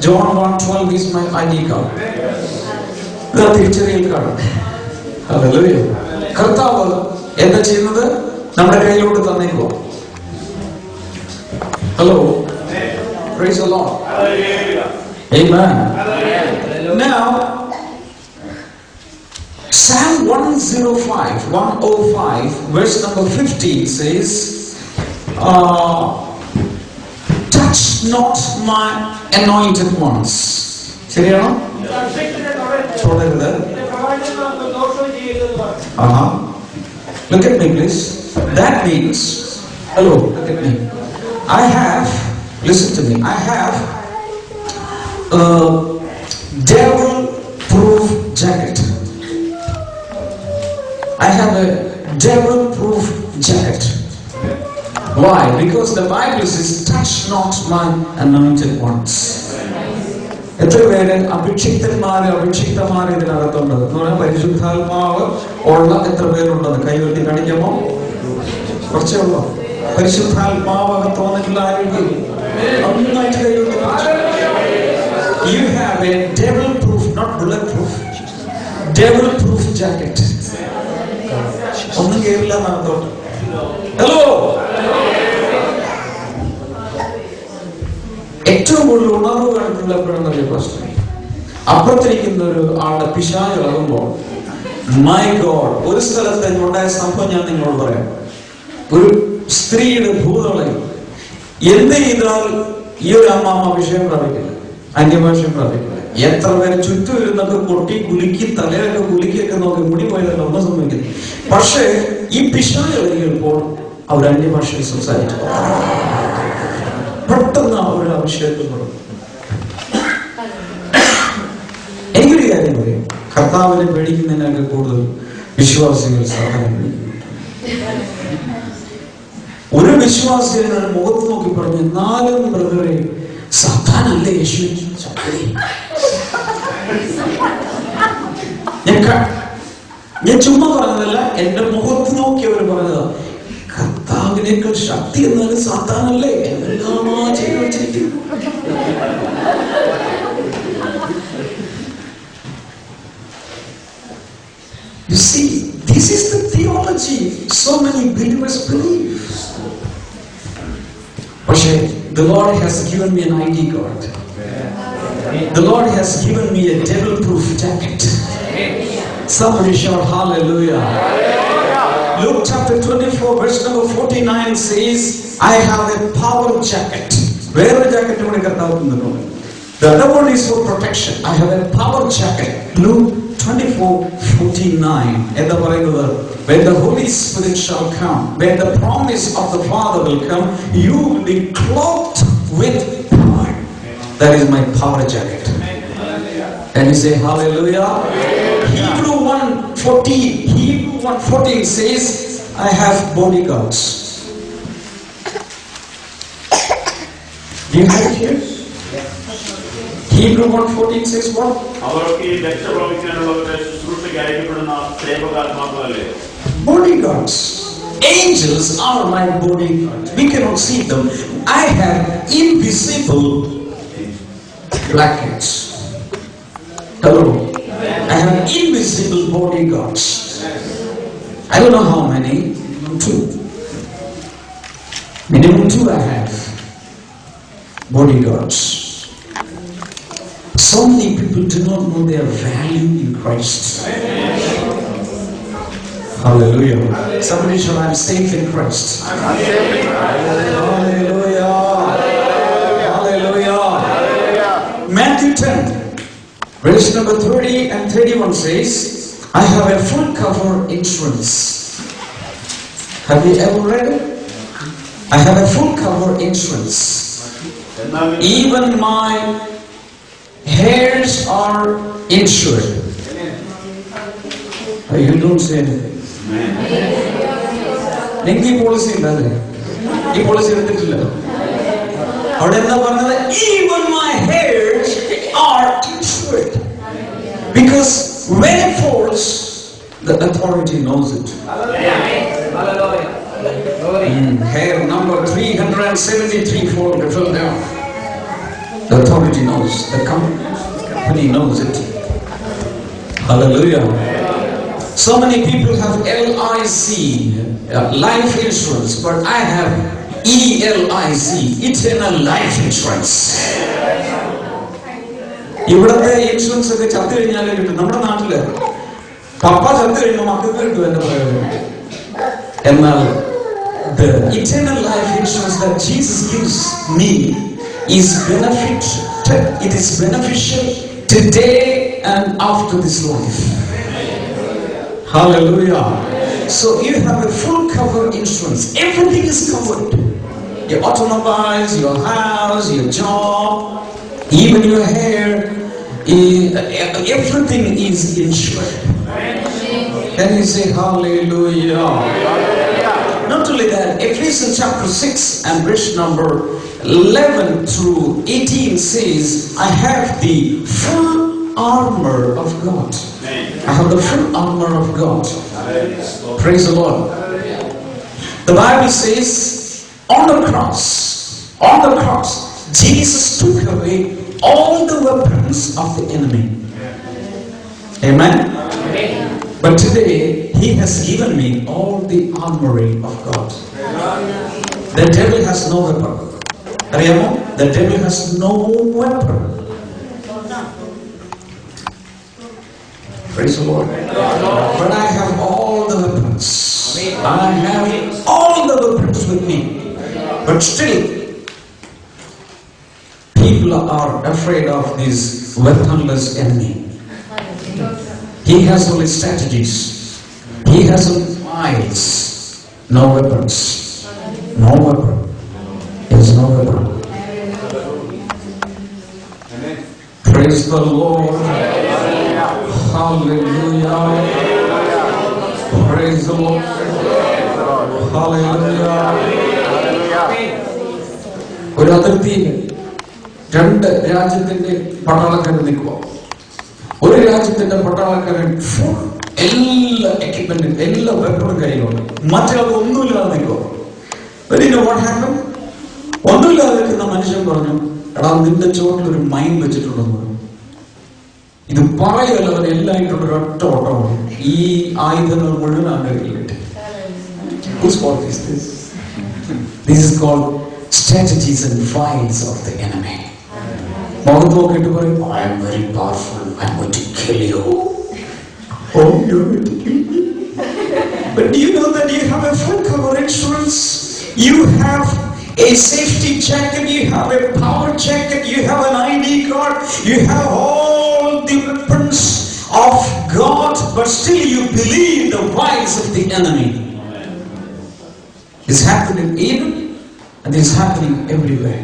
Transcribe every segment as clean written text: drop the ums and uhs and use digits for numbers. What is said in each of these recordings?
John 1:12 is my ID card. ഇതാ തിരിച്ചറിയൽ card. Hallelujah. കർത്താവ് എന്താ ചെയ്യുന്നത്? നമ്മുടെ കയ്യിലോട്ട് തന്നേക്കുക. Hello, praise the Lord. Amen. Now Psalm 105 verse number 50 says, touch not my anointed ones. ശരിയാണോ? Look at me please. That means, hello, look at me. I have, listen to me, I have a devil-proof jacket. I have a devil-proof jacket. Why? Because the Bible says, touch not my anointed ones. എത്ര പേര് അഭിഷിക്തന്മാര് ഇതിനകത്തുണ്ട് എന്ന് പറഞ്ഞാൽ പരിശുദ്ധാത്മാവ് ഉള്ള എത്ര പേരുണ്ടെന്ന് കൈവെട്ടി കാണിക്കാമോ? കുറച്ചേ ഉള്ളൂ. പരിശുദ്ധാത്മാവ് അകത്തോന്നിട്ടുള്ള ആരെങ്കിലും നന്നായിട്ട് കൈവെട്ടി കാണിച്ചു. You have a devil-proof, not bulletproof, devil-proof jacket. ഒന്നും കേറില്ല നടത്തോട്ട്. ഹലോ, ഏറ്റവും കൂടുതൽ ഉണർവ് കാണിട്ടുള്ള എപ്പോഴാണെന്നറിയ പ്രശ്നം, അപ്പുറത്തിരിക്കുന്ന ഒരു ആളുടെ പിശാച് ഇളകുമ്പോൾ, മൈ ഗോഡ്, ഒരു സ്ഥലത്ത് ഉണ്ടായ സംഭവം ഞാൻ നിങ്ങളോട് പറയാം. ഒരു സ്ത്രീയുടെ ഭൂതളയും എന്ത് ചെയ്താൽ ഈ ഒരു അമ്മാമ്മ വിഷയം പ്രാപിക്കില്ല, അന്യഭാഷയും പ്രാപിക്കില്ല. എത്ര പേര് ചുറ്റും ഇരുന്നൊക്കെ കൊട്ടി കുലുക്കി തലയൊക്കെ കുലുക്കിയൊക്കെ നോക്കി മുടി പോയതല്ല, ഒന്നും സംഭവിക്കുന്നു. പക്ഷേ ഈ പിശാച് ഇളകിയപ്പോൾ അവർ അന്യഭാഷയിൽ സംസാരിച്ചു. പെട്ടെന്ന് അവരുടെ അഭിഷേകത്തിൽ തുടങ്ങും. എനിക്കൊരു കാര്യം പറയും, കർത്താവിനെ പേടിക്കുന്നതിനൊക്കെ കൂടുതൽ വിശ്വാസികൾ സാധാരണ ഒരു വിശ്വാസിയുടെ മുഖത്ത് നോക്കി പറഞ്ഞു, എന്നാലും ബ്രദറെ സാത്താനല്ലേ യേശു? ഞാൻ ചുമ്മാ പറഞ്ഞതല്ല, എന്റെ മുഖത്ത് നോക്കി അവർ പറഞ്ഞതാ. കർത്താവിനേക്കാൾ ശക്തി എന്നാലും സാത്താനല്ലേ? എല്ലാം ചെയ്തു വെച്ചിരിക്കുന്നു. You see, this is the theology so many believers believe. പക്ഷേ the Lord has given me an ID card. The Lord has given me a devil-proof jacket. Somebody shout hallelujah. Luke chapter 24 verse number 49 says, I have a power jacket. Where the jacket you get out in the room? The other one is for protection. I have a power jacket. Luke 24:49. When the Holy Spirit shall come, when the promise of the Father will come, you will be clothed with power. That is my power jacket. Can you say hallelujah? Hebrew 1:14 says, I have bodyguards. Do you have it here? Hebrew 1:14 says what? Bodyguards. Angels are my bodyguards. We cannot see them. I have invisible blankets. Hello. I have invisible bodyguards. I don't know how many. Two. Minimum two I have. Bodyguards. So many people do not know their value in Christ. Hallelujah. Somebody shout, I'm safe in Christ. Hallelujah. Hallelujah. Matthew 10, verse number 30 and 31 says, I have a full cover insurance. Have you ever read it? I have a full cover insurance. Even my hairs are insured. You don't say anything. നിങ്ങൾക്ക് ഈ policy ഉണ്ടല്ലേ? ഈ policy എടുത്തിട്ടില്ല. അവിടെ എന്താ പറഞ്ഞത്? Even my hairs are insured. Because when it falls, the authority knows it. Hair number 373 fell down. The authority knows. The company knows it. Hallelujah. So many people have LIC, life insurance, but I have ELIC, eternal life insurance. ഇവിടത്തെ insurance ഒക്കെ ചത്തു കഴിഞ്ഞാലേ കിട്ടും. നമ്മുടെ നാട്ടില് പപ്പ ചത്തു കഴിയുമ്പോൾ മക്കൾക്ക് കിട്ടും എന്റെ പ്രയോജനം. എന്നാൽ the eternal life insurance that Jesus gives me is it is beneficial today and after this life. Hallelujah. So you have a full cover insurance. Everything is covered. Your automobiles, your house, your job, even your hair, everything is insured. Can you say hallelujah? Not only that, Ephesians chapter 6 and verse number 11 through 18 says, I have the full armor of God. I have the full armor of God. Praise the Lord. The Bible says, on the cross, Jesus took away all the weapons of the enemy. Amen? But today, He has given me all the armory of God. The devil has no weapon. The devil has no weapon. Praise the Lord. But I have all the weapons. I have all the weapons with me. But still, people are afraid of this weaponless enemy. He has only strategies. He has only miles. No weapons. No weapon. There is no weapon. Praise the Lord. Hallelujah. Praise the Lord. Hallelujah. ഒരു അതിർത്തിയിൽ രണ്ട് രാജ്യത്തിന്റെ പട്ടാളക്കാരൻ നിൽക്കുക. ഒരു രാജ്യത്തിന്റെ പട്ടാളക്കാരൻ എല്ലാ എക്യുപ്മെന്റും എല്ലാ വെപ്പണും കയ്യിലുണ്ട്. മറ്റൊരാൾ ഒന്നുമില്ലാതെ നിൽക്കുക. ഒന്നുമില്ലാതെ നിൽക്കുന്ന മനുഷ്യൻ പറഞ്ഞു, എടാ നിന്റെ ചോട്ടിൽ ഒരു മൈൻ വെച്ചിട്ടുണ്ടെന്ന് പറഞ്ഞു. ഇത് പറയല്ല, അവൻ എല്ലായിട്ടുള്ള ഒരൊറ്റ ഓട്ടമാണ്. ഈ ആയുധങ്ങൾ മുഴുവൻ അവന്റെ കയ്യിലിട്ട്. Whose fault is this? This is called strategies and fights of the enemy. മുഖത്ത് നോക്കിയിട്ട് പറയും, I am very powerful, I am going to kill you. Oh, you are going to kill me. But do you know that you have a full cover insurance? You have a safety jacket, you have a power jacket, you have an ID card, you have all the weapons of God, but still you believe the wiles of the enemy. It's happening even and it's happening everywhere.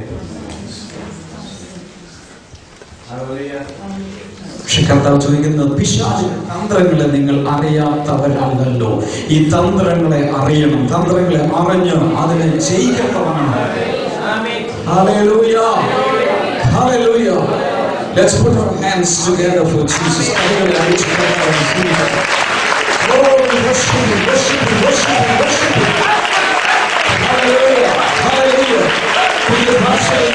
പക്ഷെ കർത്താവ് ചോദിക്കുന്നത്, പിശാചിന്റെ തന്ത്രങ്ങളെ നിങ്ങൾ അറിയാത്തവരല്ലല്ലോ. ഈ തന്ത്രങ്ങളെ അറിയണം. തന്ത്രങ്ങളെ അറിഞ്ഞ് അതിനെ ജയിക്കപ്പെടണം. Hallelujah. Hallelujah. Let's put our hands together for Jesus. Oh, worship Him, worship Him, worship Him, worship Him. Hallelujah. Hallelujah. പുതിയ ഭാഷയിൽ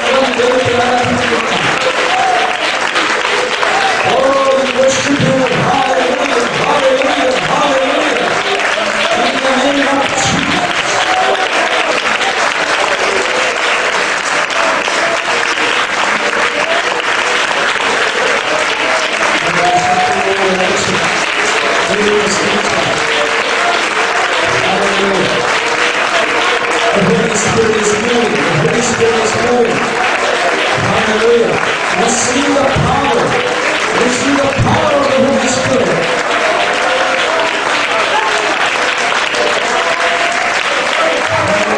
worship Him. Hallelujah. Hallelujah. Hallelujah. In the name of Jesus. The Holy Spirit is moving. The Holy Spirit is moving. Hallelujah. Receive the power. Receive the power of the Holy Spirit.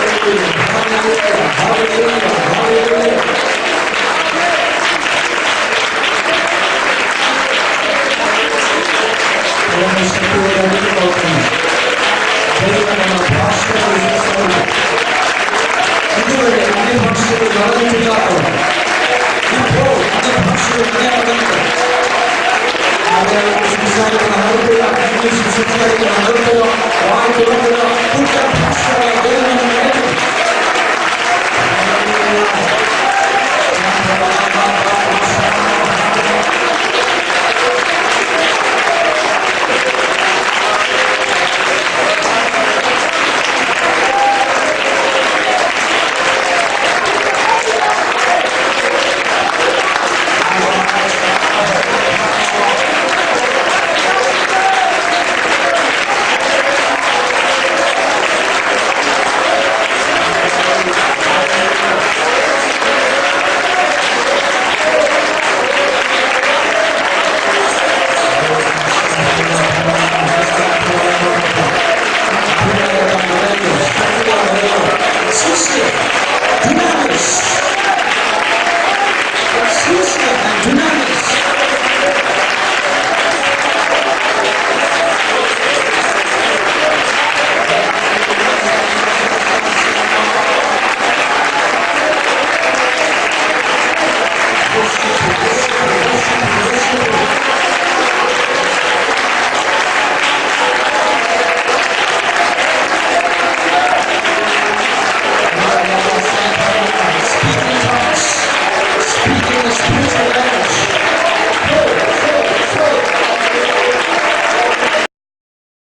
Hallelujah. Hallelujah. Hallelujah. Hallelujah. Hallelujah.